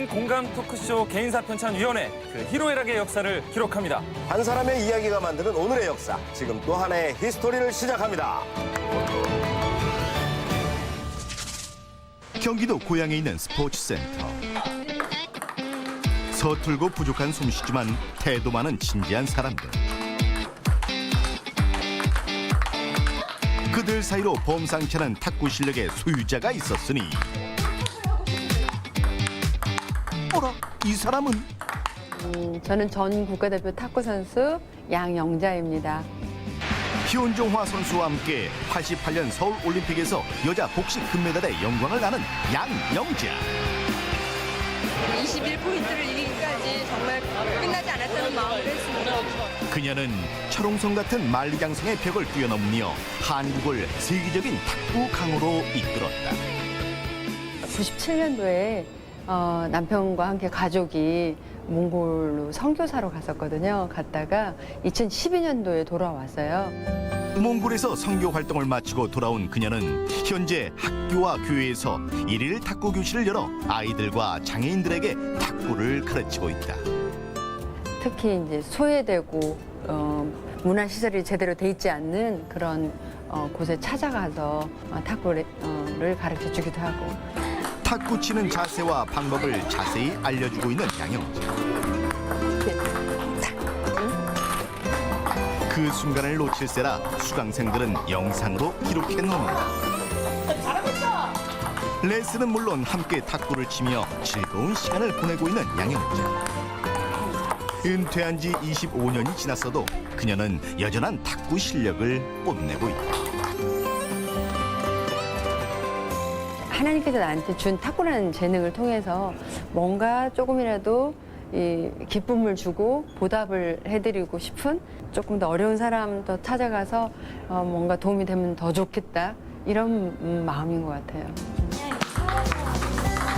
인생 공감 토크쇼 개인사 편찬위원회 그 희로애락의 역사를 기록합니다. 한 사람의 이야기가 만드는 오늘의 역사. 지금 또 하나의 히스토리를 시작합니다. 경기도 고양에 있는 스포츠센터. 서툴고 부족한 솜씨지만 태도 많은 진지한 사람들. 그들 사이로 범상치 않은 탁구 실력의 소유자가 있었으니 어라, 이 사람은? 저는 전 국가대표 탁구 선수 양영자입니다. 현종화 선수와 함께 88년 서울올림픽에서 여자 복식 금메달의 영광을 나는 양영자. 21포인트를 이기기까지 정말 끝나지 않았다는 마음으로 했습니다. 그녀는 철옹성 같은 만리장성의 벽을 뛰어넘으며 한국을 세계적인 탁구 강으로 이끌었다. 97년도에 남편과 함께 가족이 몽골로 선교사로 갔었거든요. 갔다가 2012년도에 돌아왔어요. 몽골에서 선교 활동을 마치고 돌아온 그녀는 현재 학교와 교회에서 일일 탁구 교실을 열어 아이들과 장애인들에게 탁구를 가르치고 있다. 특히 이제 소외되고 문화 시설이 제대로 돼 있지 않는 그런 곳에 찾아가서 탁구를 가르쳐 주기도 하고. 탁구 치는 자세와 방법을 자세히 알려주고 있는 양영자. 그 순간을 놓칠세라 수강생들은 영상으로 기록해 놓는다. 레슨은 물론 함께 탁구를 치며 즐거운 시간을 보내고 있는 양영자. 은퇴한 지 25년이 지났어도 그녀는 여전한 탁구 실력을 뽐내고 있다. 하나님께서 나한테 준 탁구라는 재능을 통해서 뭔가 조금이라도 이 기쁨을 주고 보답을 해드리고 싶은, 조금 더 어려운 사람 더 찾아가서 뭔가 도움이 되면 더 좋겠다, 이런 마음인 것 같아요.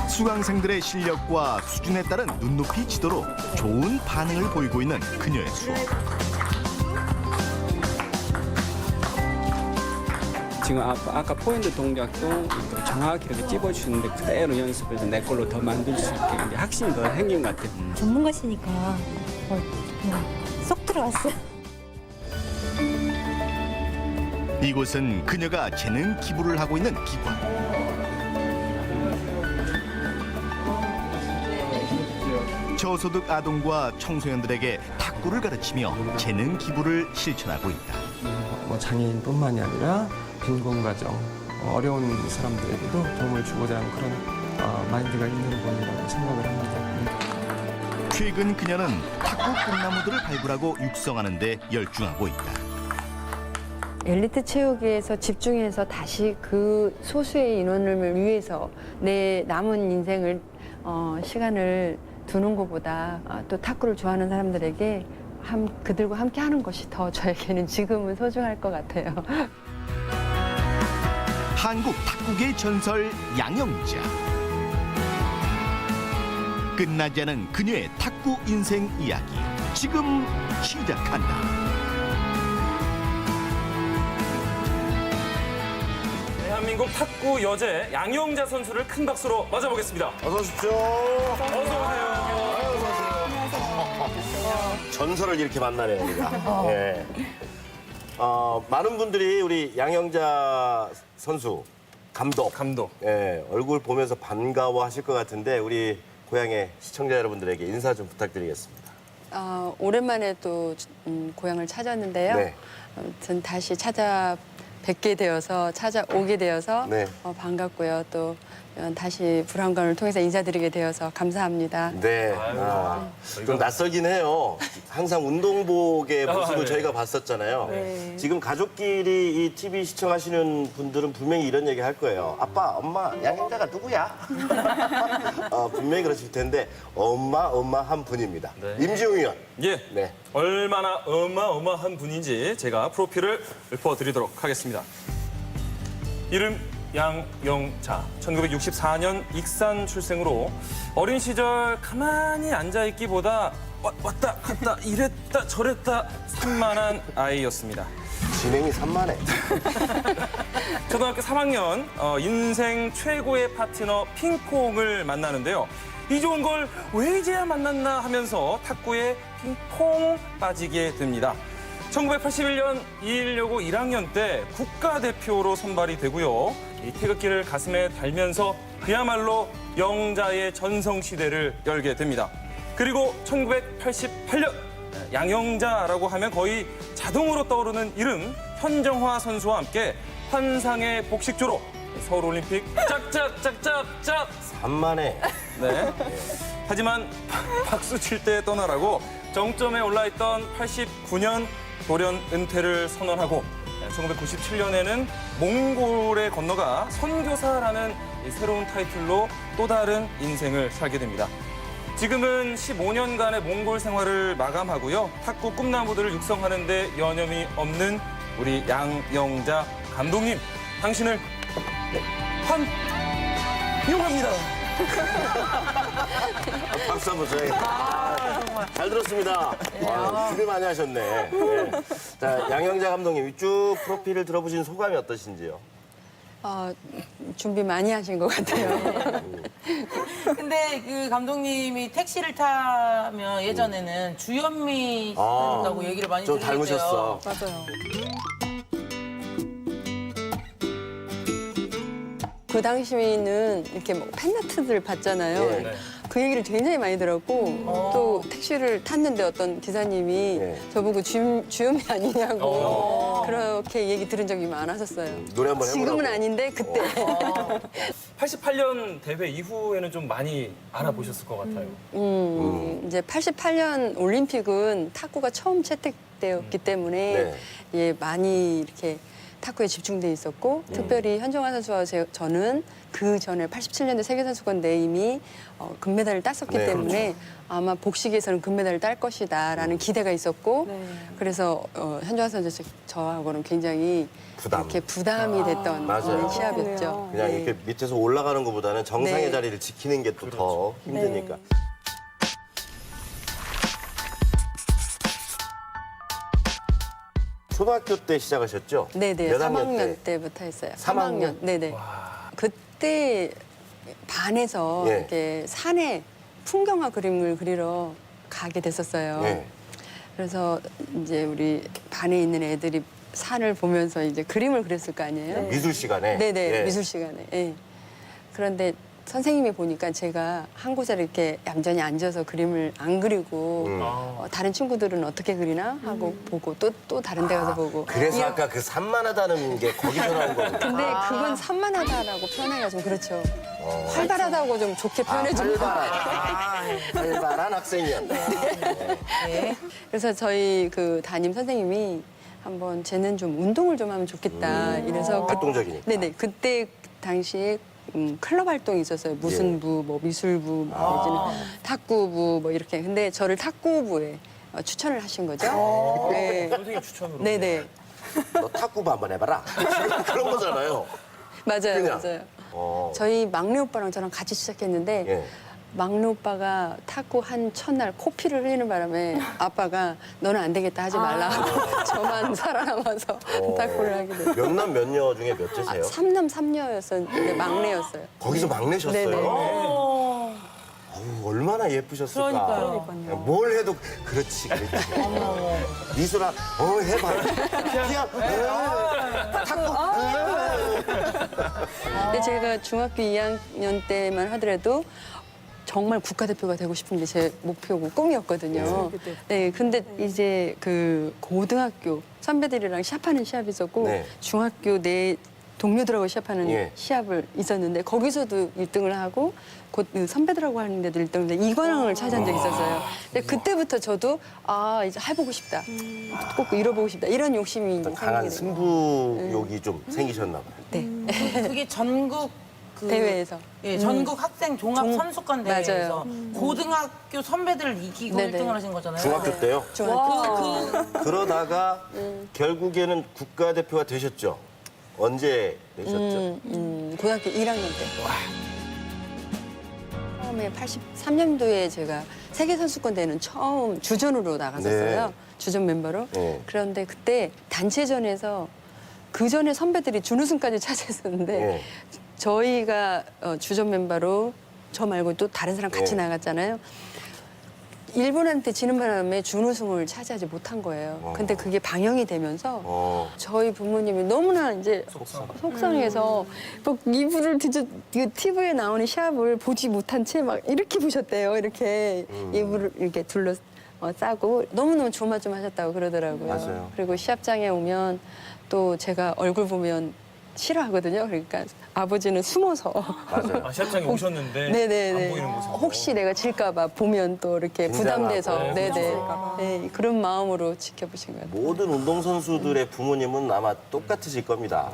수강생들의 실력과 수준에 따른 눈높이 지도로 좋은 반응을 보이고 있는 그녀의 수업. 지금 아까 포인트 동작도 정확히 이렇게 찝어주시는데 그대로 연습해서 내 걸로 더 만들 수 있게 이제 확신이 더 생긴 것 같아요. 전문가시니까 그냥 쏙 들어왔어요. 이곳은 그녀가 재능 기부를 하고 있는 기관. 저소득 아동과 청소년들에게 탁구를 가르치며 재능 기부를 실천하고 있다. 장애인뿐만이 아니라 빈곤 가정, 어려운 사람들에게도 도움을 주고자 하는 그런 마인드가 있는 분이라고 생각을 합니다. 최근 그녀는 탁구 꿈나무들을 발굴하고 육성하는 데 열중하고 있다. 엘리트 체육에서 집중해서 다시 그 소수의 인원을 위해서 내 남은 인생을 시간을 두는 것보다 또 탁구를 좋아하는 사람들에게 그들과 함께 하는 것이 더 저에게는 지금은 소중할 것 같아요. 한국 탁구계 전설 양영자. 끝나지 않은 그녀의 탁구 인생 이야기 지금 시작한다. 대한민국 탁구 여제 양영자 선수를 큰 박수로 맞아보겠습니다. 어서 오십시오. 어서 오세요. 전설을 이렇게 만나네요, 우리가. 예. 많은 분들이 우리 양영자 선수, 감독. 예, 얼굴 보면서 반가워하실 것 같은데 우리 고향의 시청자 여러분들에게 인사 좀 부탁드리겠습니다. 오랜만에 또 고향을 찾았는데요. 네. 전 다시 찾아오게 되어서 네. 반갑고요. 또 다시 불안감을 통해서 인사드리게 되어서 감사합니다. 네. 좀 낯설긴 해요. 항상 운동복의 모습을 네. 저희가 봤었잖아요. 네. 지금 가족끼리 이 TV 시청하시는 분들은 분명히 이런 얘기 할 거예요. 아빠, 엄마, 양영자가 누구야? 분명히 그러실 텐데 엄마 한 분입니다. 네. 임지웅 의원. 예. 네. 얼마나 어마어마한 분인지 제가 프로필을 읊어드리도록 하겠습니다. 이름 양영자, 1964년 익산 출생으로 어린 시절 가만히 앉아있기보다 왔다 갔다 이랬다 저랬다 산만한 아이였습니다. 진행이 산만해. 초등학교 3학년 인생 최고의 파트너 핑퐁을 만나는데요. 이 좋은 걸 왜 이제야 만났나 하면서 탁구에 핑퐁 빠지게 됩니다. 1981년 216 1학년 때 국가대표로 선발이 되고요. 이 태극기를 가슴에 달면서 그야말로 영자의 전성시대를 열게 됩니다. 그리고 1988년 양영자라고 하면 거의 자동으로 떠오르는 이름 현정화 선수와 함께 환상의 복식조로 서울올림픽 짝짝짝짝짝 3만에. 네. 하지만 박수 칠 때 떠나라고 정점에 올라있던 89년 돌연 은퇴를 선언하고 1997년에는 몽골에 건너가 선교사라는 이 새로운 타이틀로 또 다른 인생을 살게 됩니다. 지금은 15년간의 몽골 생활을 마감하고요. 탁구 꿈나무들을 육성하는 데 여념이 없는 우리 양영자 감독님, 당신을 환영합니다. 박수 한번 줘야겠다. 잘 들었습니다. 준비 많이 하셨네. 네. 자, 양영자 감독님, 이쪽 프로필을 들어보신 소감이 어떠신지요? 준비 많이 하신 것 같아요. 근데 그 감독님이 택시를 타면 예전에는 주현미 씨라고 얘기를 많이 좀 들었어요. 닮으셨어. 맞아요. 그 당시에는 이렇게 뭐 팬아트들 봤잖아요. 네. 그 얘기를 굉장히 많이 들었고 또 택시를 탔는데 어떤 기사님이 네. 저보고 주현미 아니냐고 그렇게 얘기 들은 적이 많았었어요. 노래 한번 해보라고. 지금은 아닌데 그때. 88년 대회 이후에는 좀 많이 알아보셨을 것 같아요. 이제 88년 올림픽은 탁구가 처음 채택되었기 때문에 네. 예, 많이 이렇게 탁구에 집중돼 있었고 특별히 현정화 선수와 저는 그 전에 87년도 세계선수권대회 이미 금메달을 땄었기 네, 때문에 아마 복식에서는 금메달을 딸 것이다라는 기대가 있었고 그래서 현정화 선수 저하고는 굉장히 이렇게 부담이 됐던 맞아요. 시합이었죠. 그냥 네. 이렇게 밑에서 올라가는 것보다는 정상의 네. 자리를 지키는 게 또 더 힘드니까. 초등학교 때 시작하셨죠? 네네, 몇 학년 3학년 때? 때부터 했어요. 3학년? 네네. 그때 반에서 예. 이렇게 산에 풍경화 그림을 그리러 가게 됐었어요. 네. 그래서 이제 우리 반에 있는 애들이 산을 보면서 이제 그림을 그렸을 거 아니에요? 미술 시간에? 네네, 예. 미술 시간에. 예. 그런데 선생님이 보니까 제가 한 곳에 이렇게 얌전히 앉아서 그림을 안 그리고 다른 친구들은 어떻게 그리나 하고 보고 또 다른 데 가서 보고. 그래서 아까 그 산만하다는 게 거기서 나온 거군요. 근데 그건 산만하다라고 표현하기가 좀 그렇죠. 활발하다고 좀 좋게 표현해주면. 활발한 학생이었다. 그래서 저희 그 담임 선생님이 한번 쟤는 좀 운동을 좀 하면 좋겠다. 이래서 활동적이니까. 네네. 그때 당시에 클럽 활동이 있었어요. 무슨 부, 뭐 미술부, 뭐 내지는 탁구부 뭐 이렇게. 근데 저를 탁구부에 추천을 하신 거죠. 네. 선생님 추천으로. 네네. 너 탁구부 한번 해봐라. 지금 그런 거잖아요. 맞아요, 그냥. 맞아요. 저희 막내 오빠랑 저랑 같이 시작했는데 예. 막내 오빠가 탁구 한 첫날 코피를 흘리는 바람에 아빠가 너는 안 되겠다 하지 말라 하고 저만 살아남아서 탁구를 하게 됐어요. 몇 남 몇 녀 중에 몇째세요? 3남 3녀였었는데 막내였어요. 거기서 막내셨어요? 네네. 어우, 얼마나 예쁘셨을까. 그러니까요. 그냥 뭘 해도 그렇지. 미술아, 해봐. 그냥 탁구. 근데 제가 중학교 2학년 때만 하더라도 정말 국가대표가 되고 싶은 게 제 목표고 꿈이었거든요. 네, 근데 이제 그 고등학교 선배들이랑 시합하는 시합이 있었고 네. 중학교 내 동료들하고 시합하는 예. 시합을 있었는데 거기서도 1등을 하고 곧 선배들하고 하는데도 1등을 이관왕을 차지한 적이 있었어요. 근데 그때부터 저도 이제 해보고 싶다. 꼭 이뤄보고 싶다. 이런 욕심이 강한 생기게 돼요. 승부욕이 좀 생기셨나 봐요. 네. 그게 전국 그 대회에서. 예, 전국 학생 종합 선수권 대회에서 맞아요. 고등학교 선배들을 이기고 네네. 1등을 하신 거잖아요. 중학교 때요? 그러다가 결국에는 국가대표가 되셨죠? 언제 되셨죠? 고등학교 1학년 때. 처음에 83년도에 제가 세계선수권대회는 처음 주전으로 나갔었어요. 네. 주전 멤버로. 네. 그런데 그때 단체전에서 그 전에 선배들이 준우승까지 차지했었는데 네. 저희가 주전 멤버로 저 말고 또 다른 사람 같이 네. 나갔잖아요. 일본한테 지는 바람에 준우승을 차지하지 못한 거예요. 근데 그게 방영이 되면서 저희 부모님이 너무나 이제 속상해서 막 이불을 TV에 나오는 시합을 보지 못한 채 막 이렇게 보셨대요. 이렇게 이불을 이렇게 둘러 싸고 너무너무 조마조마하셨다고 그러더라고요. 맞아요. 그리고 시합장에 오면 또 제가 얼굴 보면 싫어하거든요. 그러니까 아버지는 숨어서 맞아요. 아, 시합장에 오셨는데 네네네. 안 보이는 모습. 혹시 내가 질까봐 보면 또 이렇게 긴장하고. 부담돼서 네, 네네. 네, 그런 마음으로 지켜보신 것 같아요. 모든 운동선수들의 부모님은 아마 똑같으실 겁니다.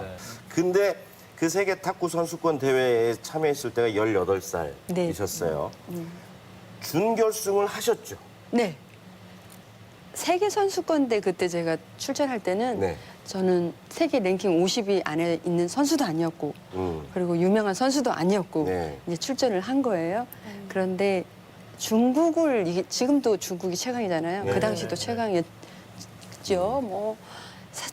근데 그 세계 탁구 선수권 대회에 참여했을 때가 18살이셨어요. 준결승을 하셨죠? 네. 세계 선수권대 그때 제가 출전할 때는 네. 저는 세계 랭킹 50위 안에 있는 선수도 아니었고 그리고 유명한 선수도 아니었고 네. 이제 출전을 한 거예요. 그런데 중국을 지금도 중국이 최강이잖아요. 네. 그 당시도 최강이었죠. 뭐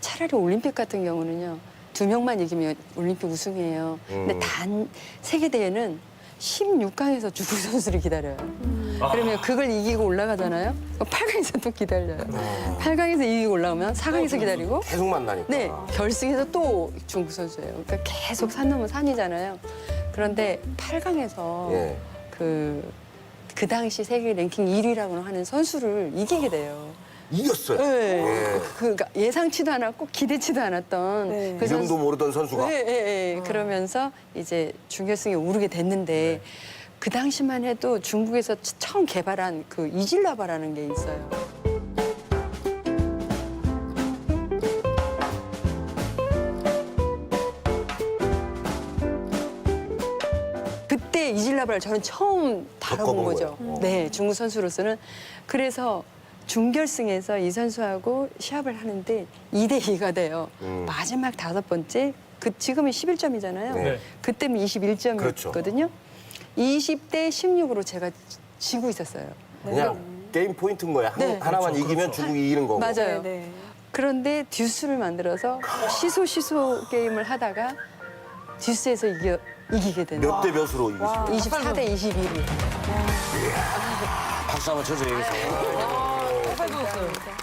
차라리 올림픽 같은 경우는요. 2명만 이기면 올림픽 우승이에요. 근데 단 세계 대회는 16강에서 중국 선수를 기다려요. 그러면 그걸 이기고 올라가잖아요. 8강에서 또 기다려요. 8강에서 이기고 올라오면 4강에서 기다리고 계속 만나니까. 네, 결승에서 또 중국 선수예요. 그러니까 계속 산 넘은 산이잖아요. 그런데 8강에서 예. 그 당시 세계 랭킹 1위라고 하는 선수를 이기게 돼요. 이겼어요. 네. 예. 그러니까 예상치도 않았고 기대치도 않았던 그 이름도 모르던 선수가. 네, 네, 네. 그러면서 이제 준결승에 오르게 됐는데 그 당시만 해도 중국에서 처음 개발한 그 이질라바라는 게 있어요. 그때 이질라바를 저는 처음 다뤄본 겪어본 거죠. 거예요. 네, 중국 선수로서는. 그래서 준결승에서 이 선수하고 시합을 하는데 2대2가 돼요. 마지막 5번째, 지금은 11점이잖아요. 네. 그때는 21점이었거든요. 20대 16으로 제가 지고 있었어요. 그냥 게임 포인트인 거야. 네. 하나만 이기면 중국이 이기는 거고. 맞아요. 그런데 듀스를 만들어서 시소 게임을 하다가 듀스에서 이기게 되는 몇 대 몇으로 이기시죠? 24대 22로. 박수 한번 쳐줘, 여기서.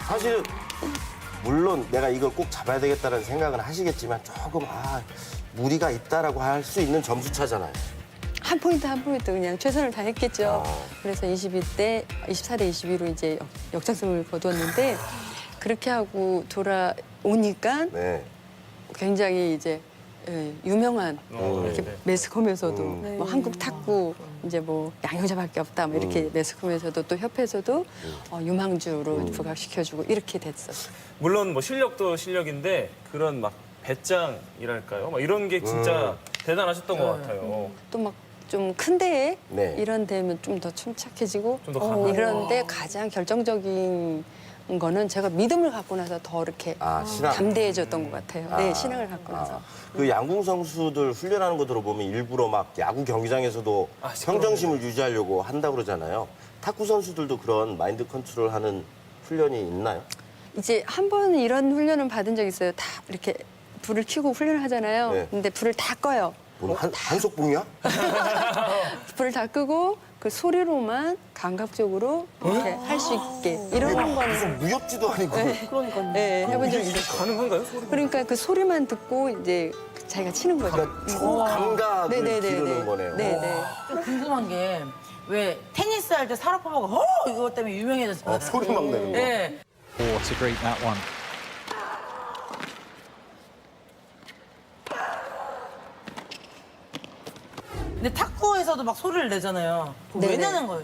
사실은 물론 내가 이걸 꼭 잡아야 되겠다는 생각은 하시겠지만 조금 무리가 있다라고 할 수 있는 점수차잖아요. 한 포인트 한 포인트 그냥 최선을 다했겠죠. 아. 그래서 24대 22로 이제 역전승을 거두었는데 그렇게 하고 돌아오니까 네. 굉장히 이제 유명한 이렇게 네. 매스컴에서도 뭐 한국 탁구 이제 뭐 양효자밖에 없다 뭐 이렇게 매스컴에서도 또 협회에서도 유망주로 부각시켜주고 이렇게 됐었어요. 물론 뭐 실력도 실력인데 그런 막 배짱이랄까요? 막 이런 게 진짜 대단하셨던 것 같아요. 또 막 좀 큰 대회 네. 이런 데면 좀 더 침착해지고 좀더 강하고. 이런데 가장 결정적인 거는 제가 믿음을 갖고 나서 더 이렇게 신앙. 담대해졌던 것 같아요. 네, 신앙을 갖고 나서. 그 양궁 선수들 훈련하는 거 들어보면 일부러 막 야구 경기장에서도 평정심을 유지하려고 한다고 그러잖아요. 탁구 선수들도 그런 마인드 컨트롤하는 훈련이 있나요? 이제 한 번 이런 훈련을 받은 적 있어요. 다 이렇게 불을 켜고 훈련을 하잖아요. 네. 근데 불을 다 꺼요. 뭐 한속봉이야? 불을 다 끄고 그 소리로만 감각적으로 이렇게 할 수 있게 이런 거는 무슨 무협지도 아니고. 네, 해본 적 있어요. 가능한가요? 소리? 그러니까 그 소리만 듣고 이제 자기가 치는 거죠. 그러니까 초감각을 기르는 거네요. 네네. 좀 궁금한 게 왜 테니스 할 때 사라포바가 이거 때문에 유명해졌어요. 소리 막 내는 거. 네. Oh, it's a great that one. 근데 탁구에서도 막 소리를 내잖아요. 왜 네네. 내는 거예요?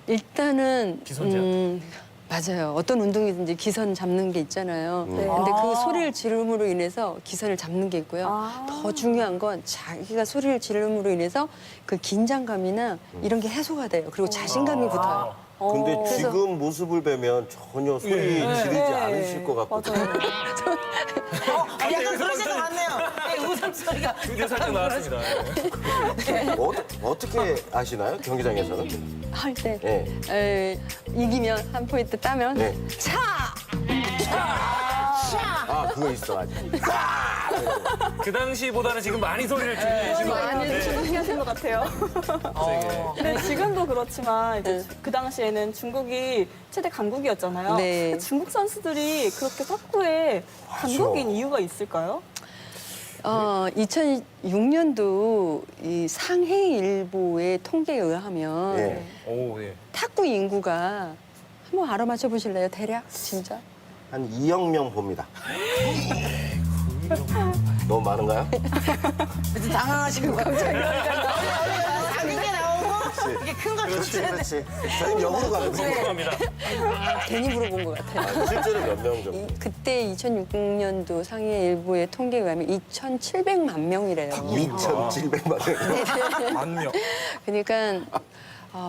일단은 기선제압. 맞아요. 어떤 운동이든지 기선 잡는 게 있잖아요. 근데 그 소리를 지름으로 인해서 기선을 잡는 게 있고요. 더 중요한 건 자기가 소리를 지름으로 인해서 그 긴장감이나 이런 게 해소가 돼요. 그리고 자신감이 붙어요. 근데 그래서- 지금 모습을 뵈면 전혀 소리 지르지 않으실 것 같거든요. 약간 그러실 것 같네요. 네, 웃음소리가. 드디어 살짝 나왔습니다. 어떻게 아시나요? 경기장에서는? 할 때 네. 이기면 한 포인트 따면 네. 차! 그거 있어 아직. 그 당시보다는 지금 많이 소리를 지르시는 것 같은데. 추억하신 것 같아요. 근데 지금도 그렇지만 이제 그 당시에는 중국이 최대 강국이었잖아요. 네. 중국 선수들이 그렇게 탁구에 강국인 이유가 있을까요? 2006년도 이 상해 일보의 통계에 의하면 예. 오, 예. 탁구 인구가 한번 알아맞혀 보실래요? 대략 진짜? 한 2억 명 봅니다. 너무 많은가요? 좀 당황하시는 거 같아요. 작은 게 나오고 이게 큰 거 그렇지, 그렇지. 저희는 역으로 가거든요. 죄송합니다. 괜히 물어본 것 같아요. 실제로 몇 명 정도? 그때 2006년도 상해 일보의 통계에 의하면 2,700만 명이래요. 2,700만 명. 만명. 그러니까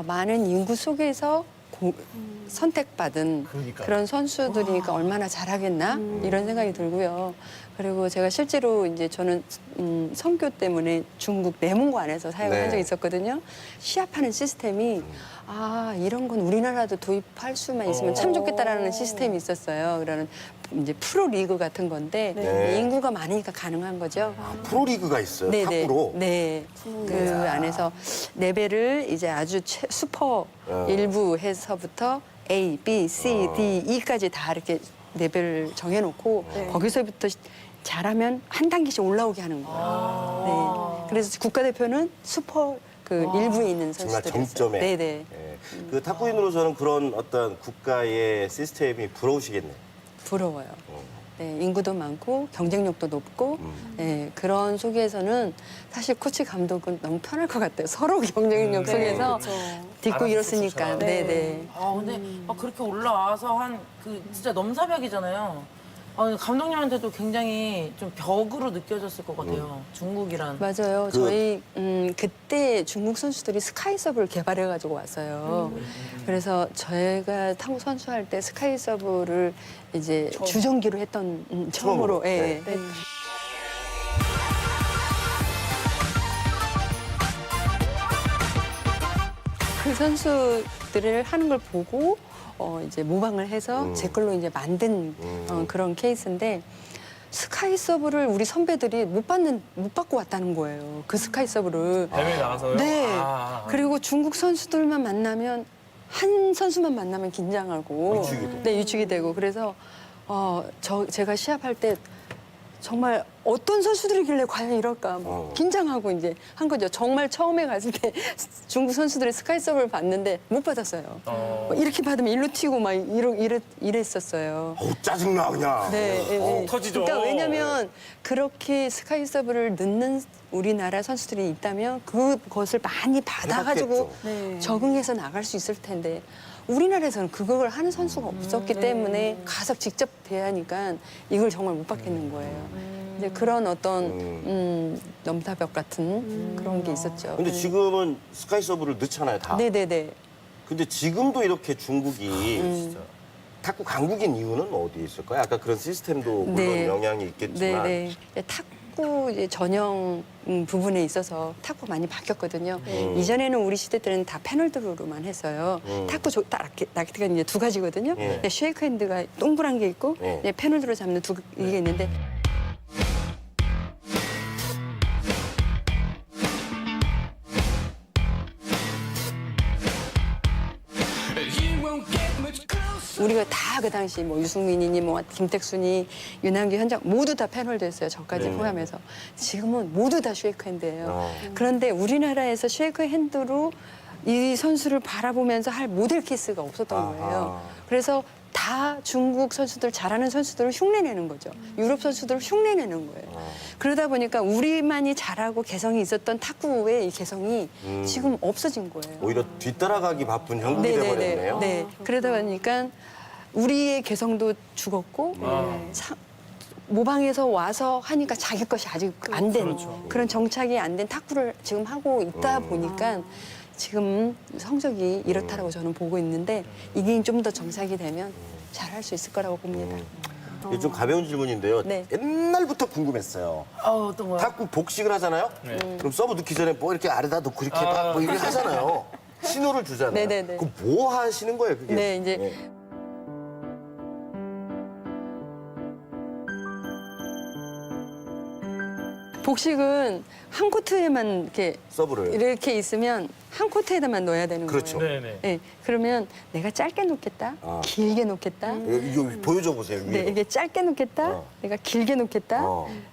많은 인구 속에서 선택받은 그러니까요. 그런 선수들이니까 얼마나 잘하겠나 이런 생각이 들고요. 그리고 제가 실제로 이제 저는 선교 때문에 중국 내문관에서 사역을 네. 한 적이 있었거든요. 시합하는 시스템이 이런 건 우리나라도 도입할 수만 있으면 참 좋겠다라는 시스템이 있었어요. 그러는 이제 프로 리그 같은 건데 네. 인구가 많으니까 가능한 거죠. 프로리그가 있어요, 네네. 탁구로. 네. 그 안에서 레벨을 이제 아주 슈퍼 일부 해서부터 A, B, C, D, E까지 다 이렇게 레벨을 정해놓고 거기서부터 잘하면 한 단계씩 올라오게 하는 거예요. 네. 그래서 국가대표는 슈퍼 그 일부에 있는 정말 선수들이 정점에. 있어요. 네네. 예. 그 탁구인으로서는 그런 어떤 국가의 시스템이 부러우시겠네요. 부러워요. 네, 인구도 많고 경쟁력도 높고 네, 그런 속에서는 사실 코치 감독은 너무 편할 것 같아요. 서로 경쟁력 속에서 딛고 알아서 일었으니까. 쫓아가요. 네네. 근데 그렇게 올라와서 한 그 진짜 넘사벽이잖아요. 감독님한테도 굉장히 좀 벽으로 느껴졌을 것 같아요. 중국이란. 맞아요. 저희 그때 중국 선수들이 스카이 서브를 개발해 가지고 왔어요. 그래서 저희가 탁구 선수할 때 스카이 서브를 이제 주전기로 했던 처음으로. 처음으로. 예. 네. 그 선수들을 하는 걸 보고 이제 모방을 해서 제 걸로 이제 만든 그런 케이스인데 스카이 서브를 우리 선배들이 못 받고 왔다는 거예요. 그 스카이 서브를. 대회에 나가서요? 네. 아. 그리고 중국 선수들만 만나면 한 선수만 만나면 긴장하고 위축이 되고. 네, 위축이 되고 그래서 제가 시합할 때 정말 어떤 선수들이길래 과연 이럴까 긴장하고 이제 한 거죠. 정말 처음에 갔을 때 중국 선수들의 스카이 서브를 봤는데 못 받았어요. 이렇게 받으면 일로 튀고 막 이랬었어요. 어우, 짜증나, 그냥. 네, 예. 터지죠. 그러니까 왜냐면 그렇게 스카이 서브를 넣는 우리나라 선수들이 있다면 그것을 많이 받아가지고 적응해서 나갈 수 있을 텐데 우리나라에서는 그걸 하는 선수가 없었기 때문에 가서 직접 대하니까 이걸 정말 못 받겠는 거예요. 이제 그런 어떤 넘사벽 같은 그런 게 있었죠. 근데 지금은 스카이 서브를 넣잖아요, 다. 네네네. 근데 지금도 이렇게 중국이 탁구 강국인 이유는 어디에 있을까요? 아까 그런 시스템도 물론 네. 영향이 있겠지만. 네네. 탁구 이제 전용 부분에 있어서 탁구 많이 바뀌었거든요. 이전에는 우리 시대 때는 다 패널드로만 했어요. 탁구 라켓가 이제 두 가지거든요. 예. 쉐이크 핸드가 동그란 게 있고 예. 패널드로 잡는 이게 있는데 우리가 다 그 당시 뭐 유승민이니 뭐 김택순이 윤한기 현장 모두 다 패널도 했어요. 저까지 포함해서. 지금은 모두 다 쉐이크 핸드예요. 그런데 우리나라에서 쉐이크 핸드로 이 선수를 바라보면서 할 모델 케이스가 없었던 거예요. 그래서 다 중국 선수들 잘하는 선수들을 흉내내는 거죠. 유럽 선수들을 흉내내는 거예요. 그러다 보니까 우리만이 잘하고 개성이 있었던 탁구의 이 개성이 지금 없어진 거예요. 오히려 뒤따라가기 바쁜 형국이 돼버렸네요. 네. 그러다 보니까 우리의 개성도 죽었고 모방에서 와서 하니까 자기 것이 아직 안 된 그런 정착이 안 된 탁구를 지금 하고 있다 보니까 지금 성적이 이렇다라고 저는 보고 있는데 이게 좀 더 정착이 되면 잘할 수 있을 거라고 봅니다. 이게 좀 가벼운 질문인데요. 네. 옛날부터 궁금했어요. 어떤 거요? 탁구 복식을 하잖아요. 그럼 서브 넣기 전에 뭐 이렇게 아래다 놓고 이렇게 막 뭐 이렇게 하잖아요. 신호를 주잖아요. 네네네. 그럼 뭐 하시는 거예요, 그게? 네, 이제 네. 복식은 한 코트에만 이렇게 서브를. 이렇게 있으면 한 코트에다만 넣어야 되는 그렇죠. 거예요. 네네. 네, 그러면 내가 짧게 놓겠다, 길게 놓겠다. 이거 보여줘 보세요. 네, 위로. 이게 짧게 놓겠다, 내가 길게 놓겠다,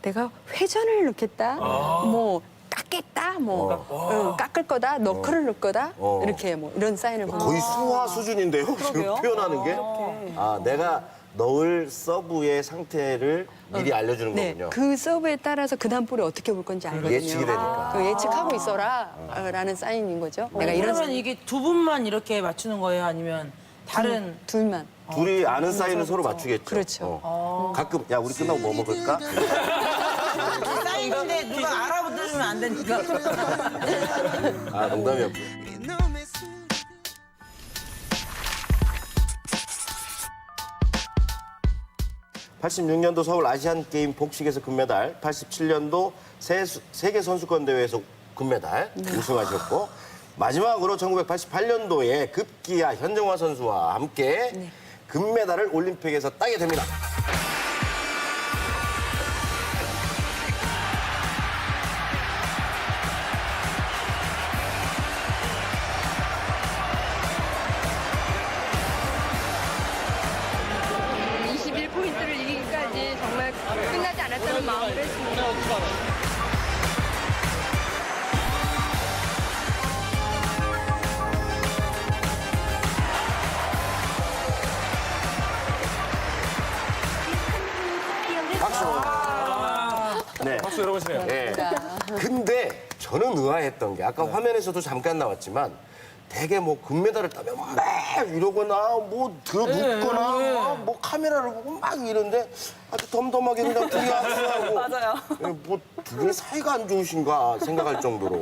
내가 회전을 놓겠다, 뭐 깎겠다, 뭐 깎을 거다, 너클을 넣을 거다, 이렇게 뭐 이런 사인을 보내요. 거의 수화 수준인데요. 지금 표현하는 게. 아, 내가 넣을 서브의 상태를 미리 알려주는 네, 거군요. 그 서브에 따라서 그 다음 볼이 어떻게 올 건지 알거든요. 예측이 되니까. 그 예측하고 있어라 라는 사인인 거죠. 내가 이런 그러면 이게 두 분만 이렇게 맞추는 거예요? 아니면 다른 둘만. 둘이 아는 사인을 서로 맞추겠죠. 그렇죠. 가끔 야 우리 끝나고 뭐 먹을까? 사인인데 누가 알아보면 안 되니까. 아 농담이었고. 86년도 서울 아시안 게임 복식에서 금메달, 87년도 세계 선수권 대회에서 금메달 우승하셨고 마지막으로 1988년도에 급기야 현정화 선수와 함께 금메달을 올림픽에서 따게 됩니다. 포인트를 이기기까지 정말 끝나지 않았다는 마음으로 했습니다. 박수. 네. 박수 열어보시네요. 네. 근데 저는 의아했던 게 아까 화면에서도 잠깐 나왔지만 되게 뭐 금메달을 따면 막 이러거나 뭐 들어눕거나 뭐 카메라를 보고 막 이런데 아주 덤덤하게 그냥 둘이 하고 맞아요. 뭐 두 분이 사이가 안 좋으신가 생각할 정도로.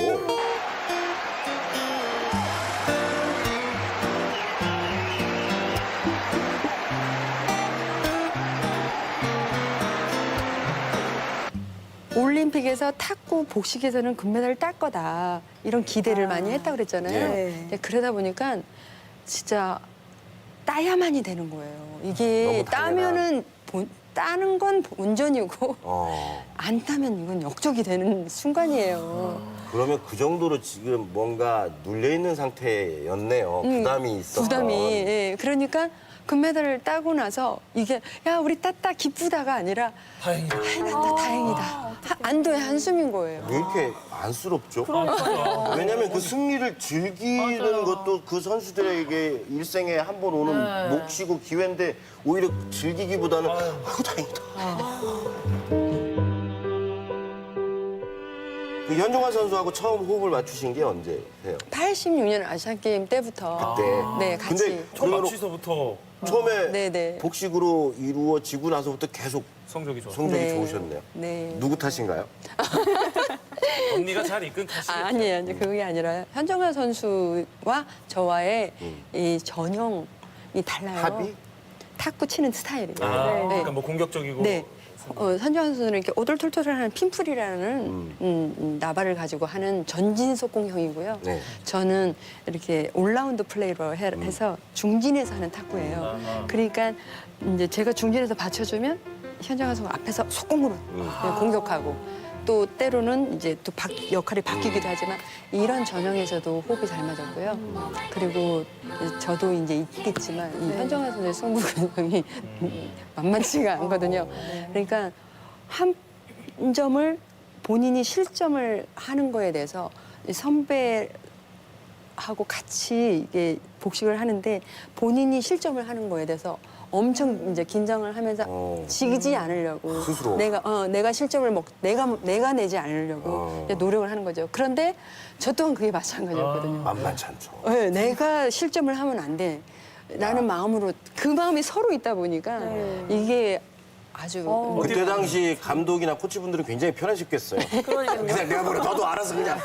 올림픽에서 탁구, 복식에서는 금메달을 딸 거다. 이런 기대를 많이 했다고 그랬잖아요. 예. 근데 그러다 보니까 진짜 따야만이 되는 거예요. 이게 너무 당연한. 따면은 따는 건 본전이고 안 따면 이건 역적이 되는 순간이에요. 그러면 그 정도로 지금 뭔가 눌려있는 상태였네요. 부담이 있었던. 부담이. 예. 그러니까 금메달을 따고 나서 이게 야 우리 땄다 기쁘다가 아니라 다행이다. 해냈다 다행이다. 안도의 한숨인 거예요. 왜 이렇게 안쓰럽죠? 왜냐면 그 승리를 즐기는 것도 그 선수들에게 일생에 한 번 오는 몫이고 기회인데 오히려 즐기기보다는 아이고 다행이다. 그 현종환 선수하고 처음 호흡을 맞추신 게 언제세요? 86년 아시안게임 때부터 그때. 네 같이 근데 처음 그러면 맞추서부터 처음에 네네. 복식으로 이루어지고 나서부터 계속 성적이 좋아. 성적이 네. 좋으셨네요. 네. 누구 탓인가요? 언니가 잘 이끈 탓이겠죠. 아니에요. 이제 그게 아니라 현정화 선수와 저와의 이 전형이 달라요. 합이? 탁구 치는 스타일이. 그러니까 뭐 공격적이고. 네. 현정화 선수는 이렇게 오돌톨톨하는 핀풀이라는 나발을 가지고 하는 전진속공형이고요. 네. 저는 이렇게 올라운드 플레이로 해서 중진에서 하는 탁구예요. 그러니까 이제 제가 중진에서 받쳐주면 현정화 선수 앞에서 속공으로 공격하고 또 때로는 이제 또 역할이 바뀌기도 하지만 이런 전형에서도 호흡이 잘 맞았고요. 그리고 저도 이제 있겠지만 이 현정화 선수의 승부 근성이 만만치가 않거든요. 그러니까 한 점을 본인이 실점을 하는 거에 대해서 선배하고 같이 이게 복식을 하는데 본인이 실점을 하는 거에 대해서 엄청 이제 긴장을 하면서 지지 않으려고 스스로. 내가 실점을 내가 내지 않으려고 이제 노력을 하는 거죠. 그런데 저 또한 그게 마찬가지였거든요. 만만치 않죠. 네, 내가 실점을 하면 안 돼. 라는 마음으로 그 마음이 서로 있다 보니까 이게 아주 그때 당시 감독이나 코치분들은 굉장히 편하셨겠어요. 그냥 내가 뭐래 너도 알아서 그냥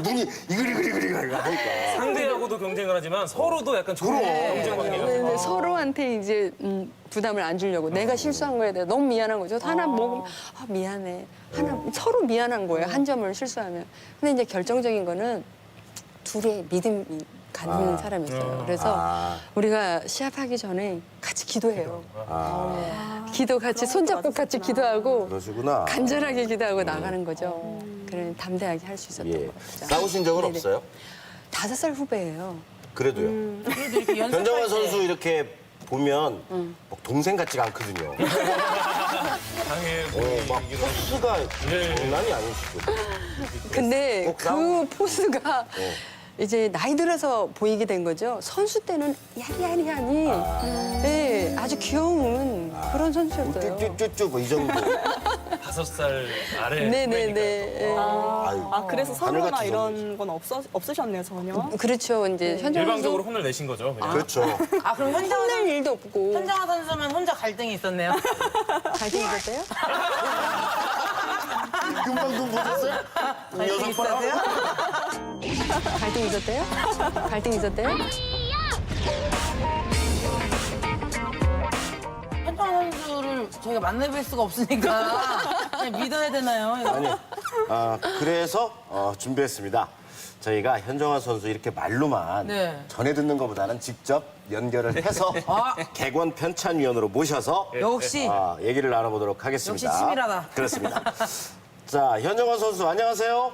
눈이 이글이글 하니까. 상대하고도 경쟁을 하지만 서로도 약간 좋은 경쟁 관계가. 네, 서로한테 이제 부담을 안 주려고 내가 실수한 거에 대해 너무 미안한 거죠. 하나 먹으면 미안해. 하나 서로 미안한 거예요. 한 점을 실수하면. 근데 이제 결정적인 거는 둘의 믿음이 가는 사람이 있어요. 그래서 우리가 시합하기 전에 같이 기도해요. 기도 같이 손잡고 같이 기도하고 그러시구나. 간절하게 기도하고 나가는 거죠. 그래 담대하게 할 수 있었던 예. 거죠. 싸우신 적은 네네. 없어요? 5살 후배예요. 그래도요. 그래도 이렇게 연습할 현정환 때 선수 이렇게 보면 막 동생 같지가 않거든요. 당연히 막 포스가 장난이 아니시고. 근데 꼭 그 싸우고. 포스가 이제 나이 들어서 보이게 된 거죠. 선수 때는 야리야리하니 네, 아주 귀여운 그런 선수였어요. 쭈쭈쭈쭈 뭐 이 정도. 5살 아래. 네네네. 예. 아유, 그래서 선호나 하늘같이 이런 건 없으셨네요, 전혀. 그렇죠. 이제 현정 일방적으로 혼을 내신 거죠. 그냥. 그렇죠. 아 그럼 혼낼 일도 없고. 현정아 선수만 혼자 갈등이 있었네요. 갈등이 있었어요? 금방 좀 보셨어요? 갈등 있으세요? 갈등 있었대요? 갈등 있었대요? 현정아 선수를 저희가 만나뵐 수가 없으니까 그냥 믿어야 되나요? 이거? 아니, 그래서 준비했습니다. 저희가 현정환 선수 이렇게 말로만 네. 전해 듣는 것보다는 직접 연결을 해서 객원 편찬위원으로 모셔서 역시 얘기를 나눠보도록 하겠습니다. 역시 치밀하다. 그렇습니다. 자, 현정환 선수 안녕하세요.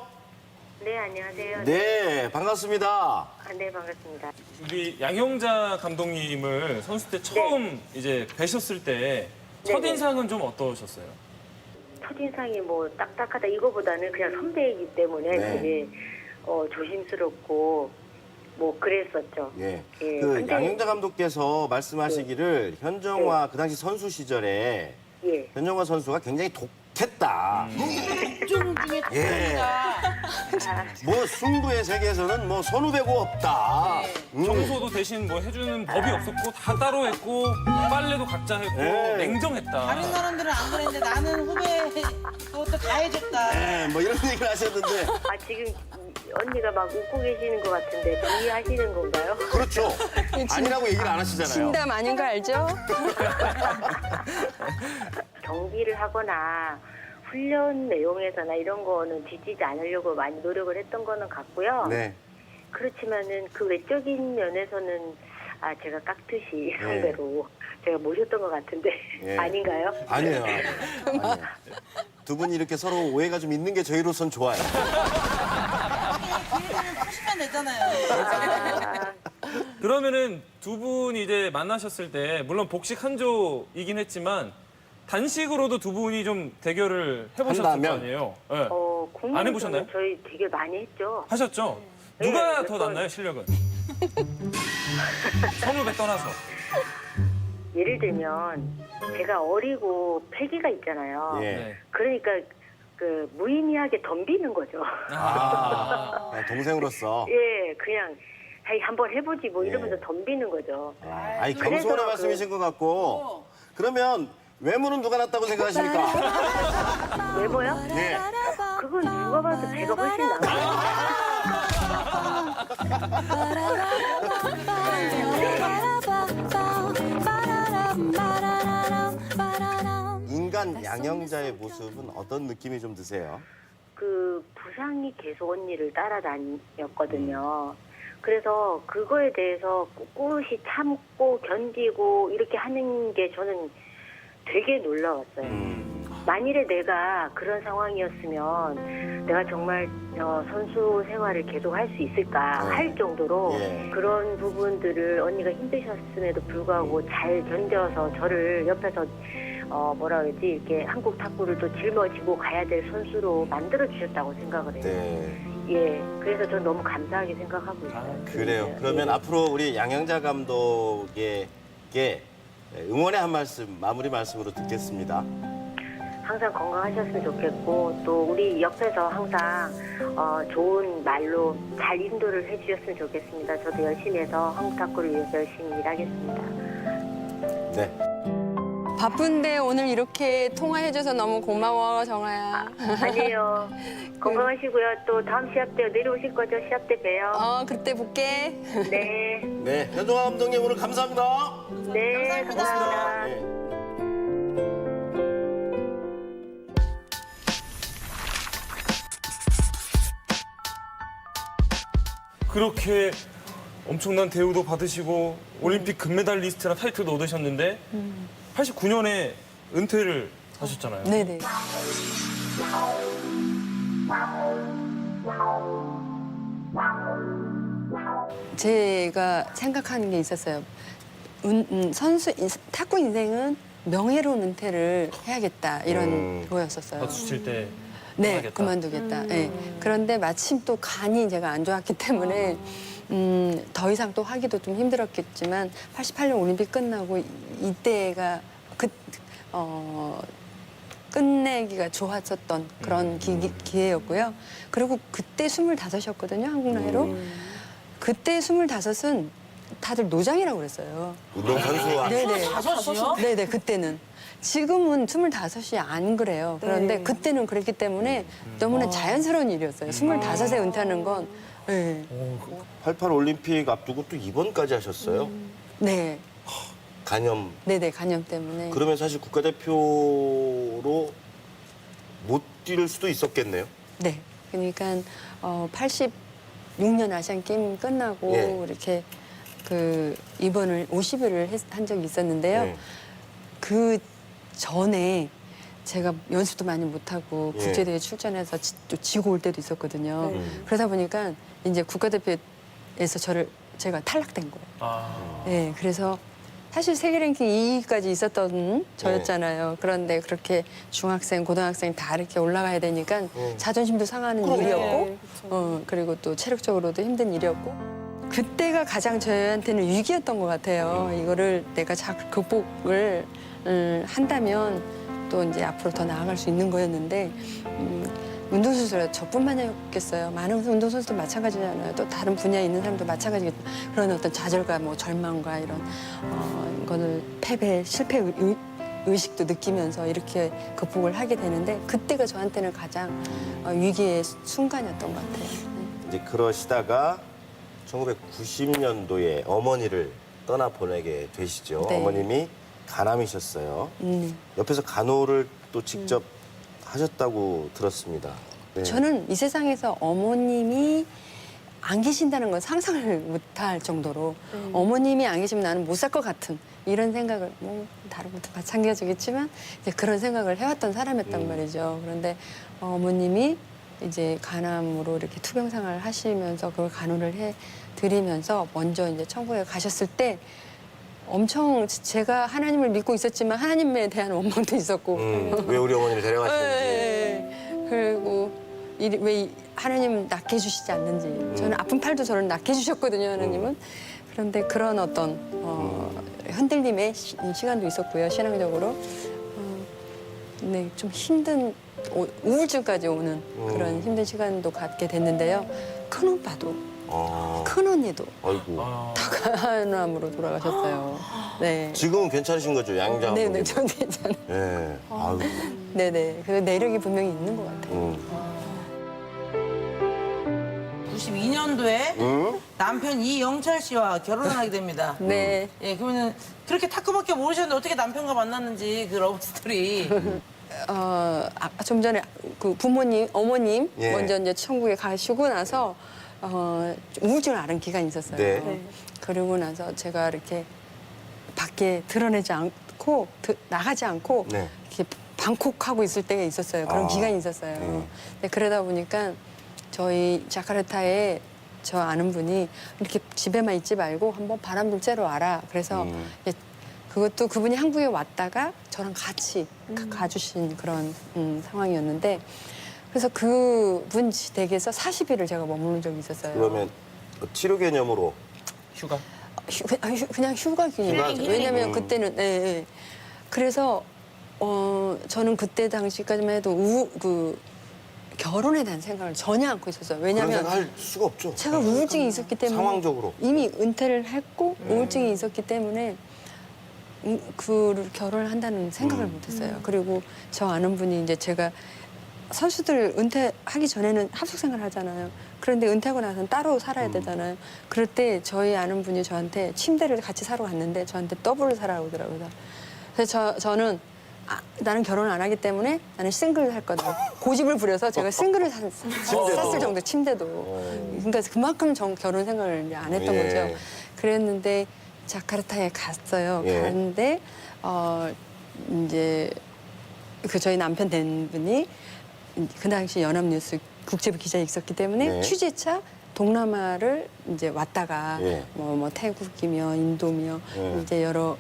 네, 안녕하세요. 네, 반갑습니다. 네, 반갑습니다. 우리 양형자 감독님을 선수 때 처음 이제 뵈셨을 때 첫인상은 좀 어떠셨어요? 첫인상이 뭐 딱딱하다 이거보다는 그냥 선배이기 때문에 네. 되게 조심스럽고 뭐 그랬었죠. 예. 예, 그 근데- 양형자 감독께서 말씀하시기를 현정화 그 당시 선수 시절에 예. 현정화 선수가 굉장히 독했다. 중 중에 예. 뭐 승부의 세계에서는 뭐 선후배고 없다. 청소도 대신 뭐 해주는 법이 없었고 다 따로 했고 빨래도 각자 했고 네. 냉정했다. 다른 사람들은 안 그랬는데 나는 후배 그것도 다 해줬다. 네, 뭐 이런 얘기를 하셨는데 지금 언니가 막 웃고 계시는 것 같은데 동의하시는 건가요? 그렇죠. 아니라고 얘기를 안 하시잖아요. 진담 아닌 거 알죠? 경기를 하거나 훈련 내용에서나 이런 거는 뒤지지 않으려고 많이 노력을 했던 거는 같고요. 네. 그렇지만은 그 외적인 면에서는 제가 깍듯이 선배로 제가 모셨던 것 같은데 예. 아닌가요? 아니에요. 아니에요. 두 분이 이렇게 서로 오해가 좀 있는 게 저희로선 좋아요. 푸시면 되잖아요. 그러면은 두 분이 이제 만나셨을 때 물론 복식 한조이긴 했지만 단식으로도 두 분이 좀 대결을 해보셨을 한다면? 거 아니에요? 네. 국내에서는 안 해보셨나요? 저희 되게 많이 했죠. 하셨죠? 네, 누가 몇 더 번. 낫나요, 실력은? 선후배 떠나서. 예를 들면 제가 어리고 패기가 있잖아요. 예. 네. 그러니까 그 무의미하게 덤비는 거죠. 동생으로서. 예, 그냥 hey, 한번 해보지 뭐 예. 이러면서 덤비는 거죠. 아니, 겸손의 그래서 말씀이신 것 같고. 그러면 외모는 누가 낫다고 생각하십니까? 외모요? 예. 그건 누가 봐도 제가 훨씬 나아요. 인간 양형자의 모습은 어떤 느낌이 좀 드세요? 그 부상이 계속 언니를 따라다녔거든요. 그래서 그거에 대해서 꿋꿋이 참고 견디고 이렇게 하는 게 저는 되게 놀라웠어요. 만일에 내가 그런 상황이었으면 내가 정말 선수 생활을 계속 할 수 있을까 할 정도로 예. 그런 부분들을 언니가 힘드셨음에도 불구하고 잘 견뎌서 저를 옆에서 뭐라 그러지 이렇게 한국 탁구를 또 짊어지고 가야 될 선수로 만들어 주셨다고 생각을 해요. 네. 예, 그래서 저는 너무 감사하게 생각하고 있어요. 그래요. 그러면 예. 앞으로 우리 양형자 감독에게 응원의 한 말씀, 마무리 말씀으로 듣겠습니다. 항상 건강하셨으면 좋겠고 또 우리 옆에서 항상 좋은 말로 잘 인도를 해주셨으면 좋겠습니다. 저도 열심히 해서 한국 탁구를 위해서 열심히 일하겠습니다. 네. 바쁜데 오늘 이렇게 통화해줘서 너무 고마워, 정아야. 아니에요. 건강하시고요. 또 다음 시합 때 내려오실 거죠? 시합 때 봬요. 그때 볼게. 네. 네. 현종화 감독님 오늘 감사합니다. 네, 감사합니다. 네. 그렇게 엄청난 대우도 받으시고 올림픽 금메달리스트라 타이틀도 얻으셨는데 89년에 은퇴를 하셨잖아요. 네네. 제가 생각하는 게 있었어요. 탁구 인생은 명예로운 은퇴를 해야겠다 이런 거였었어요. 박수 칠 때. 네, 해야겠다. 그만두겠다. 네. 그런데 마침 또 간이 제가 안 좋았기 때문에 더 이상 또 하기도 좀 힘들었겠지만 88년 올림픽 끝나고 이때가 끝내기가 좋았었던 그런 기회였고요. 그리고 그때 25이었거든요, 한국 나이로. 그때 25은 다들 노장이라고 그랬어요. 운동선수와 네네. 5이요? 네네, 그때는. 지금은 25이 안 그래요. 그런데 그때는 그랬기 때문에 너무나 자연스러운 일이었어요. 25에 은퇴하는 건. 네. 88 올림픽 앞두고 또 입원까지 하셨어요. 네. 간염. 네네, 간염 때문에. 그러면 사실 국가대표로 못 뛸 수도 있었겠네요. 네. 그러니까 86년 아시안 게임 끝나고 예. 이렇게 그 입원을 50일을 한 적이 있었는데요. 네. 그 전에 제가 연습도 많이 못하고 예. 국제대회 출전해서 또 지고 올 때도 있었거든요. 그러다 보니까 이제 국가대표에서 제가 탈락된 거예요. 네, 그래서 사실 세계 랭킹 2위까지 있었던 저였잖아요. 그런데 그렇게 중학생, 고등학생 다 이렇게 올라가야 되니까 자존심도 상하는 일이었고, 그리고 또 체력적으로도 힘든 일이었고, 그때가 가장 저한테는 위기였던 것 같아요. 이거를 내가 잘 극복을 한다면 또 이제 앞으로 더 나아갈 수 있는 거였는데, 운동선수라 저뿐만이었겠어요. 많은 운동선수도 마찬가지잖아요. 또 다른 분야에 있는 사람도 마찬가지겠죠. 그런 어떤 좌절과 뭐 절망과 이런 거를 패배, 실패 의식도 느끼면서 이렇게 극복을 하게 되는데 그때가 저한테는 가장 위기의 순간이었던 것 같아요. 이제 그러시다가 1990년도에 어머니를 떠나보내게 되시죠. 네. 어머님이 간암이셨어요. 옆에서 간호를 또 직접 하셨다고 들었습니다. 네. 저는 이 세상에서 어머님이 안 계신다는 건 상상을 못할 정도로 어머님이 안 계시면 나는 못 살 것 같은 이런 생각을 뭐 다른 것도 마찬가지겠지만 이제 그런 생각을 해왔던 사람이었단 말이죠. 그런데 어머님이 이제 간암으로 이렇게 투병 생활을 하시면서 그걸 간호를 해드리면서 먼저 이제 천국에 가셨을 때 엄청 제가 하나님을 믿고 있었지만 하나님에 대한 원망도 있었고 왜 우리 어머니를 데려가시는지. 네. 그리고 왜 하나님 낫게 해주시지 않는지 저는 아픈 팔도 저를 낫게 해주셨거든요, 하나님은. 그런데 그런 어떤 흔들림의 시간도 있었고요, 신앙적으로. 네, 좀 힘든 우울증까지 오는 그런 힘든 시간도 갖게 됐는데요. 큰 오빠도 큰 언니도 아이고. 다 간암으로 돌아가셨어요. 네. 지금은 괜찮으신 거죠, 양자. 네네, 전 괜찮아요. 네. 아이고. 네네. 그 내력이 분명히 있는 것 같아요. 92년도에 남편 이영철 씨와 결혼을 하게 됩니다. 네. 예, 그러면 그렇게 탁구밖에 모르셨는데 어떻게 남편과 만났는지 그 러브 스토리. 좀 전에 그 부모님, 어머님 예. 먼저 이제 천국에 가시고 나서 좀 우울증을 앓은 기간이 있었어요. 네. 그러고 나서 제가 이렇게 밖에 드러내지 않고 나가지 않고 네. 이렇게 방콕하고 있을 때가 있었어요. 그런 기간이 있었어요. 근데 그러다 보니까 저희 자카르타에 저 아는 분이 이렇게 집에만 있지 말고 한번 바람 좀 쐬러 와라. 그래서 이제 그것도 그분이 한국에 왔다가 저랑 같이 가주신 그런 상황이었는데 그래서 그분 댁에서 40일을 제가 머무는 적이 있었어요. 그러면 치료 개념으로 휴가? 그냥 휴가 기념이죠. 왜냐면 그때는 네. 그래서 저는 그때 당시까지만 해도 결혼에 대한 생각을 전혀 않고 있었어요. 그런 왜냐면 생각 할 수가 없죠. 제가 우울증이 있었기 때문에 상황적으로. 이미 은퇴를 했고 우울증이 있었기 때문에 그 결혼을 한다는 생각을 못했어요. 그리고 저 아는 분이 이제 제가 선수들 은퇴하기 전에는 합숙 생활을 하잖아요. 그런데 은퇴하고 나서는 따로 살아야 되잖아요. 그럴 때 저희 아는 분이 저한테 침대를 같이 사러 갔는데 저한테 더블을 사라고 그러더라고요. 그래서 저는 나는 결혼 안 하기 때문에 나는 싱글 할 거다. 고집을 부려서 제가 싱글을 샀을 정도 침대도. 그러니까 그만큼 결혼 생각을 이제 안 했던 예. 거죠. 그랬는데 자카르타에 갔어요. 예. 갔는데 이제 그 저희 남편 된 분이 그 당시 연합뉴스 국제부 기자에 있었기 때문에 네. 취재차 동남아를 이제 왔다가 예. 뭐 태국이며 인도며 예. 이제 여러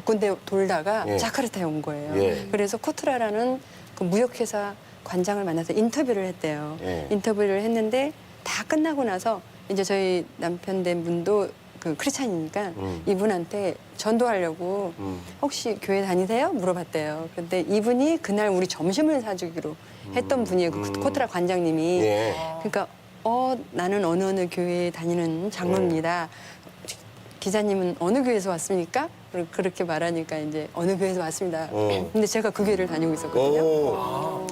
군데 돌다가 예. 자카르타에 온 거예요. 예. 그래서 코트라라는 그 무역회사 관장을 만나서 인터뷰를 했대요. 예. 인터뷰를 했는데 다 끝나고 나서 이제 저희 남편 된 분도 그 크리스찬이니까 이분한테 전도하려고 혹시 교회 다니세요? 물어봤대요. 근데 이분이 그날 우리 점심을 사주기로 했던 분이에요. 그 코트라 관장님이. 예. 그러니까 나는 어느 교회에 다니는 장로입니다. 기자님은 어느 교회에서 왔습니까? 그렇게 말하니까 이제 어느 교회에서 왔습니다. 근데 제가 그 교회를 다니고 있었거든요.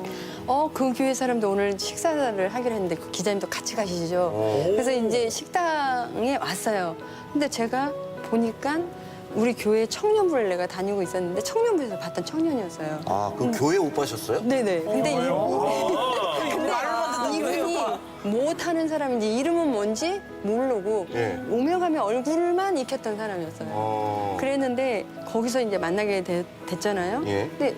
그 교회 사람도 오늘 식사를 하기로 했는데 그 기자님도 같이 가시죠. 그래서 이제 식당에 왔어요. 근데 제가 보니까 우리 교회 청년부를 내가 다니고 있었는데 청년부에서 봤던 청년이었어요. 아, 그 교회 오빠셨어요? 네네. 근데 이분이 못하는 사람인지 이름은 뭔지 모르고 예. 오며 가며 얼굴만 익혔던 사람이었어요. 그랬는데 거기서 이제 만나게 됐잖아요. 예. 근데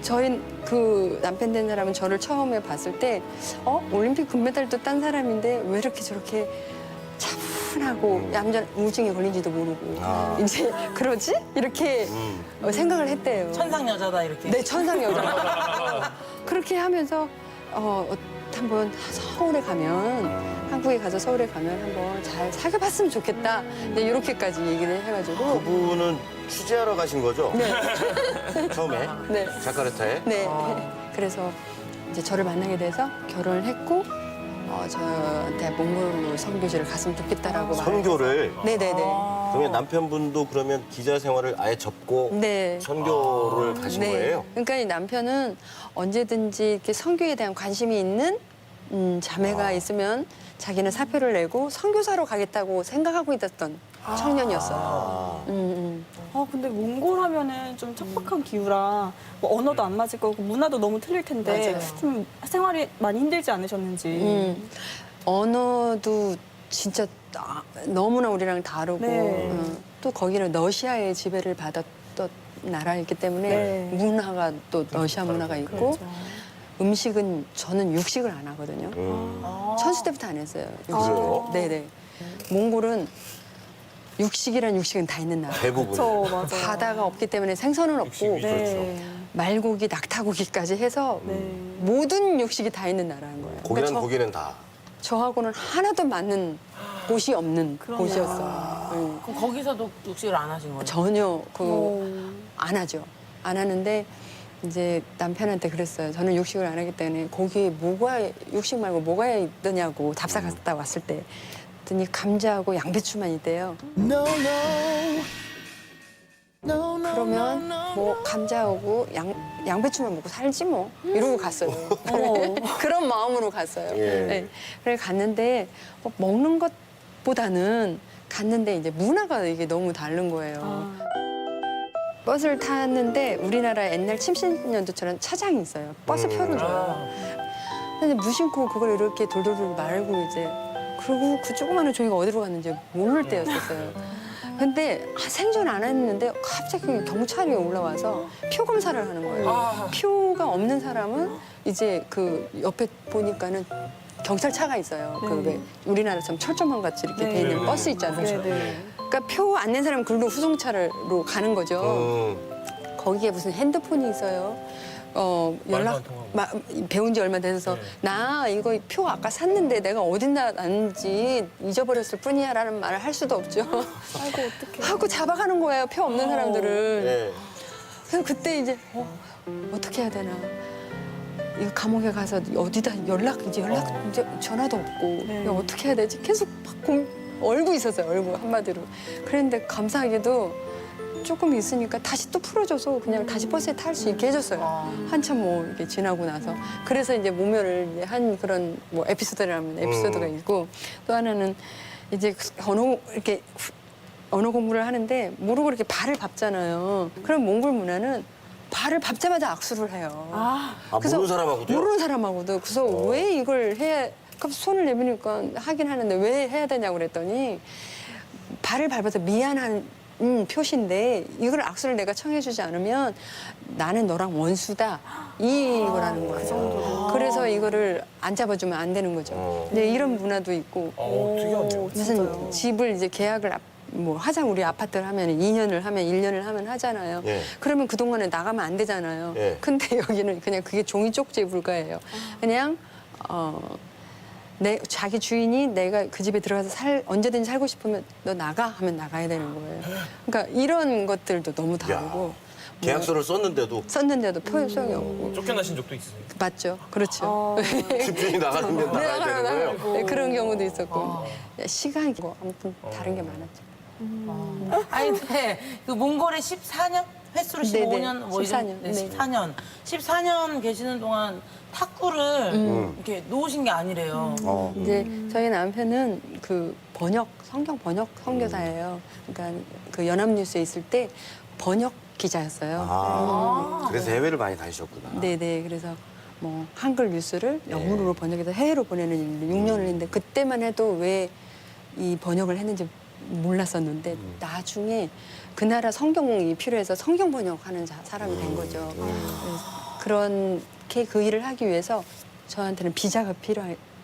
저희 그 남편 된 사람은 저를 처음에 봤을 때 올림픽 금메달도 딴 사람인데 왜 이렇게 저렇게 차분하고 얌전 우울증에 걸린지도 모르고 이제 그러지? 이렇게 생각을 했대요. 천상 여자다 이렇게. 네, 천상 여자. 그렇게 하면서 한번 서울에 가면 한국에 가서 서울에 가면 한번 잘 사귀어봤으면 좋겠다. 네, 이렇게까지 얘기를 해가지고. 그분은 취재하러 가신 거죠? 네. 처음에? 네. 자카르타에? 네. 그래서 이제 저를 만나게 돼서 결혼을 했고 저한테 몽골로 선교지를 갔으면 좋겠다라고 선교를? 네네네. 그러면 남편분도 그러면 기자 생활을 아예 접고 네. 선교를 가신 거예요? 그러니까 이 남편은 언제든지 이렇게 선교에 대한 관심이 있는 자매가 있으면 자기는 사표를 내고 선교사로 가겠다고 생각하고 있었던 청년이었어요. 근데 몽골 하면은 좀 척박한 기후라 뭐 언어도 안 맞을 거고 문화도 너무 틀릴 텐데 맞아요. 좀 생활이 많이 힘들지 않으셨는지. 언어도 진짜 너무나 우리랑 다르고 네. 또 거기는 러시아의 지배를 받았던 나라이기 때문에 네. 문화가 또 러시아 문화가 있고 그렇죠. 음식은 저는 육식을 안 하거든요. 천수 때부터 안 했어요. 그래요? 네네. 몽골은 육식이란 육식은 다 있는 나라. 대부분. 그렇죠, 맞아요. 바다가 없기 때문에 생선은 없고 네. 말고기, 낙타고기까지 해서 네. 모든 육식이 다 있는 나라인 거예요. 고기는 그러니까 고기는 다. 저하고는 하나도 맞는 곳이 없는 곳이었어요. 네. 그럼 거기서도 육식을 안 하신 거예요? 전혀 안 하죠. 안 하는데 이제 남편한테 그랬어요. 저는 육식을 안 하기 때문에 거기에 육식 말고 뭐가 있더냐고 답사 갔다 왔을 때. 그랬더니 감자하고 양배추만 있대요. 그러면 뭐 감자하고 양배추만 먹고 살지 뭐 이러고 갔어요. 그런 마음으로 갔어요. 예. 네. 그래 갔는데 먹는 것보다는 갔는데 이제 문화가 이게 너무 다른 거예요. 버스를 탔는데 우리나라 옛날 70년도처럼 차장이 있어요. 버스 표를 줘요. 근데 무심코 그걸 이렇게 돌돌돌 말고 이제 그리고 그 조그마한 종이가 어디로 갔는지 모를 때였었어요. 근데 생전 안 했는데 갑자기 경찰이 올라와서 표 검사를 하는 거예요. 표가 없는 사람은 이제 그 옆에 보니까는 경찰차가 있어요. 그 왜 우리나라처럼 철조망 같이 이렇게 돼 있는 버스 있잖아요. 그러니까 표 안 낸 사람은 글로 후송차로 가는 거죠. 거기에 무슨 핸드폰이 있어요. 연락 배운 지 얼마 돼서 나 이거 표 아까 샀는데 내가 어딘다 놨는지 잊어버렸을 뿐이야라는 말을 할 수도 없죠. 아이고 어떡해. 하고 잡아가는 거예요. 표 없는 사람들을. 네. 그래서 그때 이제 어떻게 해야 되나. 이 감옥에 가서 어디다 이제 전화도 없고 이거 어떻게 해야 되지? 계속 막 얼고 있었어요. 얼고 한마디로. 그랬는데 감사하게도 조금 있으니까 다시 또 풀어줘서 그냥 다시 버스에 탈 수 있게 해줬어요. 한참 뭐 이렇게 지나고 나서. 그래서 이제 모멸을 이제 한 그런 뭐 에피소드라면 에피소드가 있고 또 하나는 이제 언어 공부를 하는데 모르고 이렇게 발을 밟잖아요. 그럼 몽골 문화는 발을 밟자마자 악수를 해요. 모르는 사람하고도요? 모르는 사람하고도. 그래서 왜 이걸 해야, 손을 내미니까 하긴 하는데 왜 해야 되냐고 그랬더니 발을 밟아서 미안한 표시인데 이걸 악수를 내가 청해주지 않으면 나는 너랑 원수다. 이거라는 거예요. 그래서 이거를 안 잡아주면 안 되는 거죠. 근데 이런 문화도 있고. 특이하네요. 무슨 집을 이제 계약을 뭐 하자 우리 아파트를 하면 2년을 하면 1년을 하면 하잖아요. 예. 그러면 그동안에 나가면 안 되잖아요. 예. 근데 여기는 그냥 그게 종이 쪽지에 불과해요. 그냥 자기 주인이 내가 그 집에 들어가서 언제든지 살고 싶으면 너 나가 하면 나가야 되는 거예요. 그러니까 이런 것들도 너무 다르고. 계약서를 썼는데도 소용이 없고. 쫓겨나신 적도 있어요. 맞죠. 그렇죠. 집주인이 나가면 나가야 되는 거예요? 네, 그런 경우도 있었고. 시간이고 아무튼 다른 게 많았죠. 아니, 근데 그 몽골에 14년? 횟수로 15년? 뭐 14년. 네, 14년. 14년 계시는 동안 탁구를 이렇게 놓으신 게 아니래요. 이제 저희 남편은 그 성경 번역 선교사예요. 그러니까 그 연합뉴스에 있을 때 번역 기자였어요. 그래서 해외를 많이 다니셨구나. 네네. 그래서 뭐 한글 뉴스를 영문으로 번역해서 해외로 보내는 일을 6년을 했는데 그때만 해도 왜 이 번역을 했는지 몰랐었는데 나중에 그 나라 성경이 필요해서 성경 번역하는 사람이 된 거죠. 그래서 그렇게 그 일을 하기 위해서 저한테는 비자가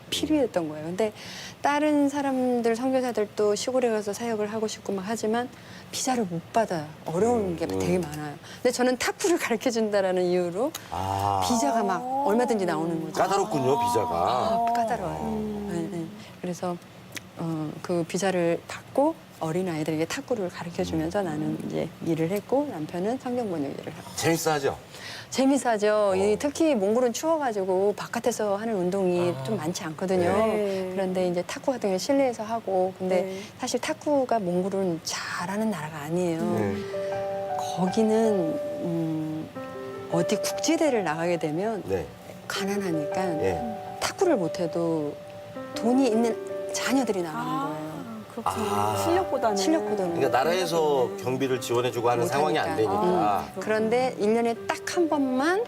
필요했던 거예요. 근데 다른 사람들 선교사들도 시골에 가서 사역을 하고 싶고 막 하지만 비자를 못 받아요. 어려운 게 되게 많아요. 근데 저는 탁구를 가르쳐 준다라는 이유로 비자가 막 얼마든지 나오는 거죠. 까다롭군요, 비자가. 까다로워요. 네. 그래서 그 비자를 받고 어린 아이들에게 탁구를 가르쳐 주면서 나는 이제 일을 했고 남편은 성경 번역 일을 하고. 재밌어 하죠? 재밌어하죠. 특히 몽골은 추워가지고 바깥에서 하는 운동이 좀 많지 않거든요. 그런데 이제 탁구 같은 게 실내에서 하고, 근데 사실 탁구가 몽골은 잘하는 나라가 아니에요. 거기는 어디 국제대회를 나가게 되면 가난하니까 탁구를 못해도 돈이 있는 자녀들이 나가는 거예요. 실력보다는. 실력보다는. 그러니까 나라에서 경비를 지원해주고 하는 상황이 안 되니까. 그런데 1년에 딱 한 번만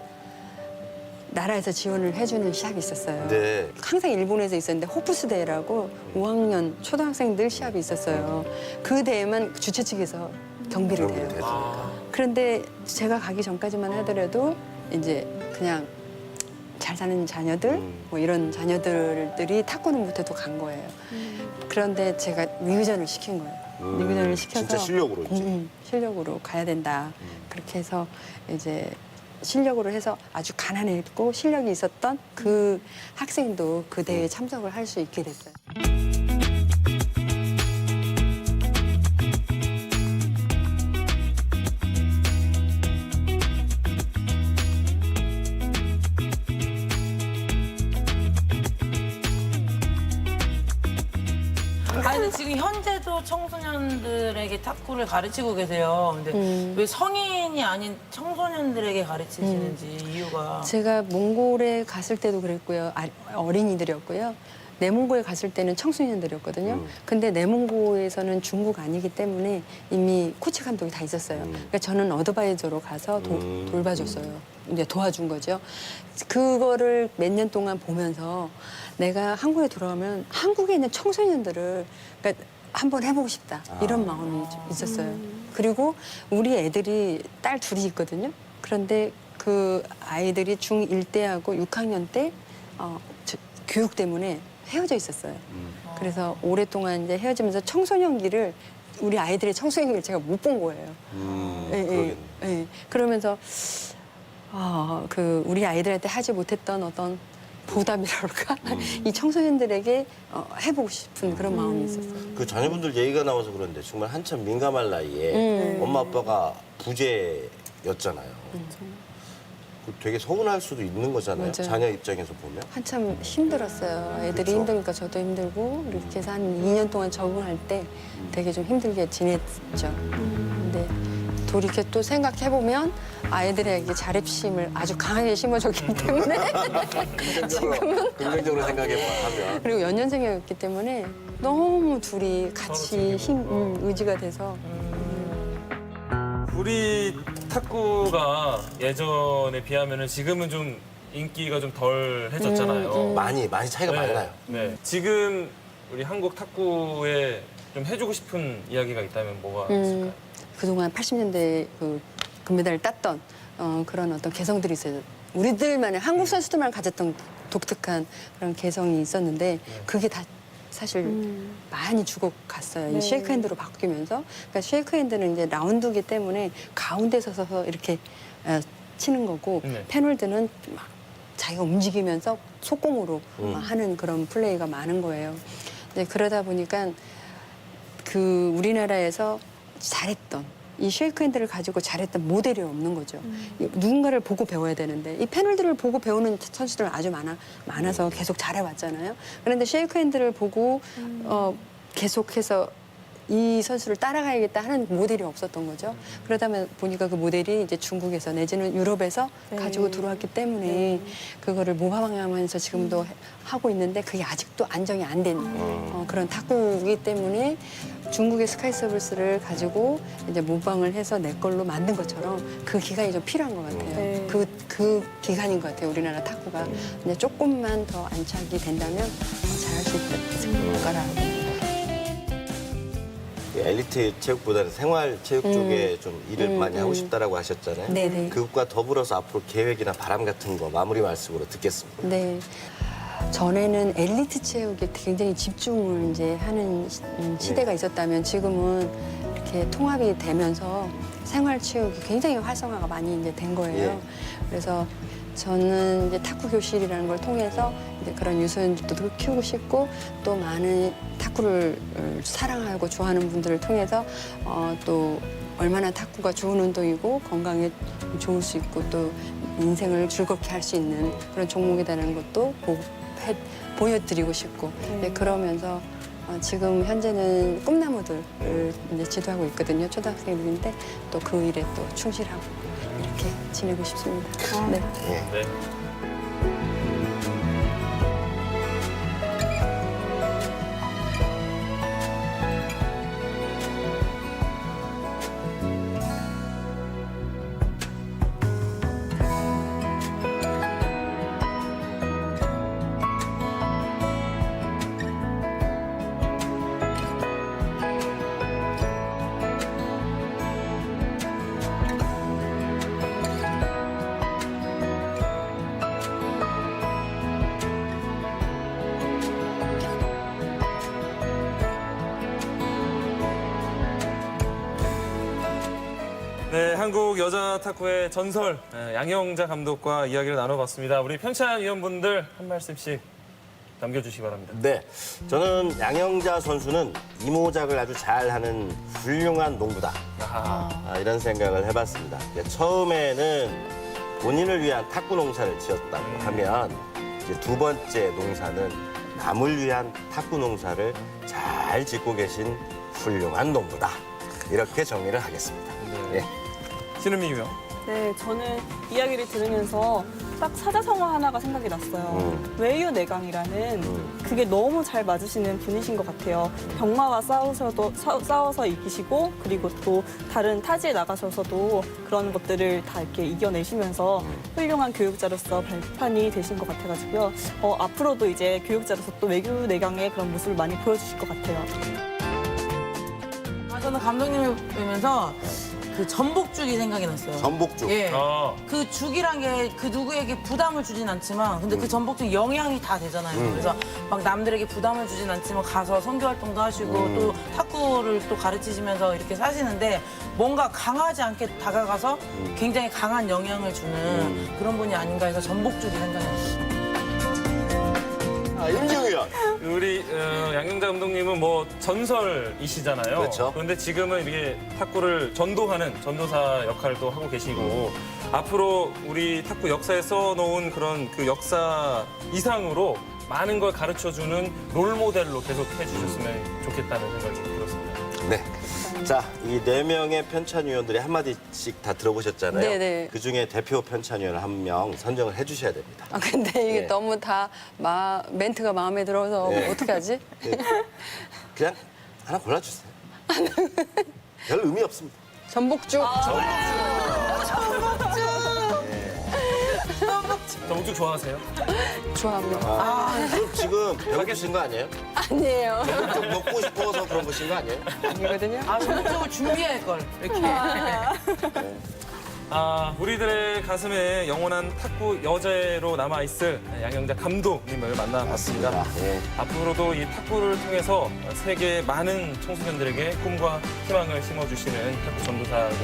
나라에서 지원을 해주는 시합이 있었어요. 네. 항상 일본에서 있었는데 호프스 대회라고 5학년 초등학생들 시합이 있었어요. 그 대회만 주최 측에서 경비를 해요. 그런데 제가 가기 전까지만 하더라도 이제 그냥 잘 사는 자녀들, 뭐 이런 자녀들이 탁구는 못해도 간 거예요. 그런데 제가 리뷰전을 시킨 거예요. 리뷰전을 시켜서 진짜 실력으로 이제. 실력으로 가야 된다. 그렇게 해서 이제 실력으로 해서 아주 가난했고 실력이 있었던 그 학생도 그 대회에 참석을 할 수 있게 됐어요. 아니, 근데 지금 현재도 청소년들에게 탁구를 가르치고 계세요. 근데 왜 성인이 아닌 청소년들에게 가르치시는지 이유가. 제가 몽골에 갔을 때도 그랬고요. 어린이들이었고요. 내몽고에 갔을 때는 청소년들이었거든요. 근데 내몽고에서는 중국 아니기 때문에 이미 코치 감독이 다 있었어요. 그러니까 저는 어드바이저로 가서 돌봐줬어요. 이제 도와준 거죠. 그거를 몇 년 동안 보면서 내가 한국에 돌아오면 한국에 있는 청소년들을 그러니까 한번 해보고 싶다. 이런 마음이 좀 있었어요. 그리고 우리 애들이 딸 둘이 있거든요. 그런데 그 아이들이 중1 때하고 6학년 때 교육 때문에 헤어져 있었어요. 그래서 오랫동안 이제 헤어지면서 청소년기를 우리 아이들의 청소년기를 제가 못 본 거예요. 그러면서 그 우리 아이들한테 하지 못했던 어떤 보답이랄까 이 청소년들에게 해보고 싶은 그런 마음이 있었어요. 그 자녀분들 얘기가 나와서 그런데 정말 한참 민감할 나이에 엄마 아빠가 부재였잖아요. 되게 서운할 수도 있는 거잖아요. 맞아요. 자녀 입장에서 보면. 한참 힘들었어요. 애들이 그쵸? 힘드니까 저도 힘들고 이렇게 해서 한 2년 동안 적응할 때 되게 좀 힘들게 지냈죠. 근데 돌이켜 또 생각해보면 아이들에게 자립심을 아주 강하게 심어줬기 때문에 지금은 긍정적으로 생각해보면. 그리고 연년생이었기 때문에 너무 둘이 같이 의지가 돼서 우리 탁구가 예전에 비하면은 지금은 좀 인기가 좀 덜해졌잖아요. 많이 차이가 많이 나요. 네. 지금 우리 한국 탁구에 좀 해주고 싶은 이야기가 있다면 뭐가 있을까요? 그동안 80년대 그 금메달을 땄던 그런 어떤 개성들이 있어요. 우리들만의 한국 선수들만 가졌던 독특한 그런 개성이 있었는데 그게 다 사실 많이 죽어갔어요. 이 쉐이크 핸드로 바뀌면서. 그러니까 쉐이크 핸드는 이제 라운드기 때문에 가운데 서서 이렇게 치는 거고 페놀드는 막 자기가 움직이면서 속공으로 하는 그런 플레이가 많은 거예요. 네, 그러다 보니까 그 우리나라에서 잘했던 이 쉐이크 핸드를 가지고 잘했던 모델이 없는 거죠. 누군가를 보고 배워야 되는데 이 패널들을 보고 배우는 선수들은 아주 많아서 계속 잘해왔잖아요. 그런데 쉐이크 핸드를 보고 계속해서 이 선수를 따라가야겠다 하는 모델이 없었던 거죠. 그러다 보니까 그 모델이 이제 중국에서 내지는 유럽에서 가지고 들어왔기 때문에 그거를 모방하면서 지금도 하고 있는데 그게 아직도 안정이 안 된 그런 탁구이기 때문에 중국의 스카이 서비스를 가지고 이제 모방을 해서 내 걸로 만든 것처럼 그 기간이 좀 필요한 것 같아요. 그 기간인 것 같아요. 우리나라 탁구가. 근데 조금만 더 안착이 된다면 잘할 수 있을 거라고. 엘리트 체육보다는 생활 체육 쪽에 좀 일을 많이 하고 싶다라고 하셨잖아요. 네네. 그것과 더불어서 앞으로 계획이나 바람 같은 거 마무리 말씀으로 듣겠습니다. 네. 전에는 엘리트 체육에 굉장히 집중을 이제 하는 시대가 있었다면 지금은 이렇게 통합이 되면서 생활 체육이 굉장히 활성화가 많이 이제 된 거예요. 그래서 저는 이제 탁구 교실이라는 걸 통해서 이제 그런 유소년들도 키우고 싶고 또 많은 탁구를 사랑하고 좋아하는 분들을 통해서 또 얼마나 탁구가 좋은 운동이고 건강에 좋을 수 있고 또 인생을 즐겁게 할 수 있는 그런 종목이라는 것도 보여드리고 싶고 네, 그러면서 지금 현재는 꿈나무들을 이제 지도하고 있거든요. 초등학생들인데 또 그 일에 또 충실하고 이렇게 지내고 싶습니다. 네. 네. 네, 한국 여자 탁구의 전설 양영자 감독과 이야기를 나눠봤습니다. 우리 편찬 위원분들 한 말씀씩 남겨주시기 바랍니다. 네, 저는 양영자 선수는 이모작을 아주 잘하는 훌륭한 농부다. 이런 생각을 해봤습니다. 처음에는 본인을 위한 탁구 농사를 지었다고 하면 이제 두 번째 농사는 남을 위한 탁구 농사를 잘 짓고 계신 훌륭한 농부다. 이렇게 정리를 하겠습니다. 네. 신은미 위원. 네, 저는 이야기를 들으면서 딱 사자성어 하나가 생각이 났어요. 외유내강이라는 그게 너무 잘 맞으시는 분이신 것 같아요. 병마와 싸워서 이기시고 그리고 또 다른 타지에 나가셔서도 그런 것들을 다 이렇게 이겨내시면서 훌륭한 교육자로서 발판이 되신 것 같아가지고요. 앞으로도 이제 교육자로서 또 외유내강의 그런 모습을 많이 보여주실 것 같아요. 저는 감독님을 보면서 그 전복죽이 생각이 났어요. 전복죽. 예. 그 죽이란 게 그 누구에게 부담을 주진 않지만 근데 그 전복죽 영향이 다 되잖아요. 그래서 막 남들에게 부담을 주진 않지만 가서 선교 활동도 하시고 또 탁구를 또 가르치시면서 이렇게 사시는데 뭔가 강하지 않게 다가가서 굉장히 강한 영향을 주는 그런 분이 아닌가 해서 전복죽이 생각이 났어요. 임지웅 위원. 우리 양영자 감독님은 뭐 전설이시잖아요. 그렇죠. 그런데 지금은 이게 탁구를 전도하는 전도사 역할도 하고 계시고 앞으로 우리 탁구 역사에 써놓은 그런 그 역사 이상으로 많은 걸 가르쳐주는 롤 모델로 계속 해주셨으면 좋겠다는 생각이 들었습니다. 네. 자, 이 4명의 편찬위원들이 한마디씩 다 들어보셨잖아요. 네네. 그중에 대표 편찬위원을 한 명 선정을 해주셔야 됩니다. 근데 이게 네. 너무 다 멘트가 마음에 들어서 네. 어떻게 하지? 그냥 하나 골라주세요. 별 의미 없습니다. 전복죽. 전복죽 좋아하세요? 좋아합니다. 그럼 지금 배고프신 거 아니에요? 아니에요. 좀 먹고 싶어서 그런 것인 거 아니에요? 아니거든요. 아, 전복죽을 준비할 걸. 이렇게. 우리들의 가슴에 영원한 탁구 여제로 남아있을 양영자 감독님을 만나봤습니다. 예. 앞으로도 이 탁구를 통해서 세계 많은 청소년들에게 꿈과 희망을 심어주시는 탁구 전도사로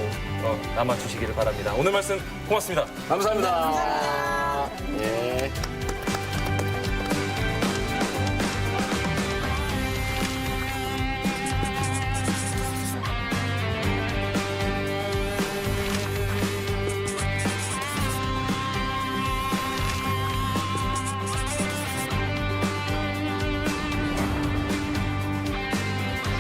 남아주시기를 바랍니다. 오늘 말씀 고맙습니다. 감사합니다. 예.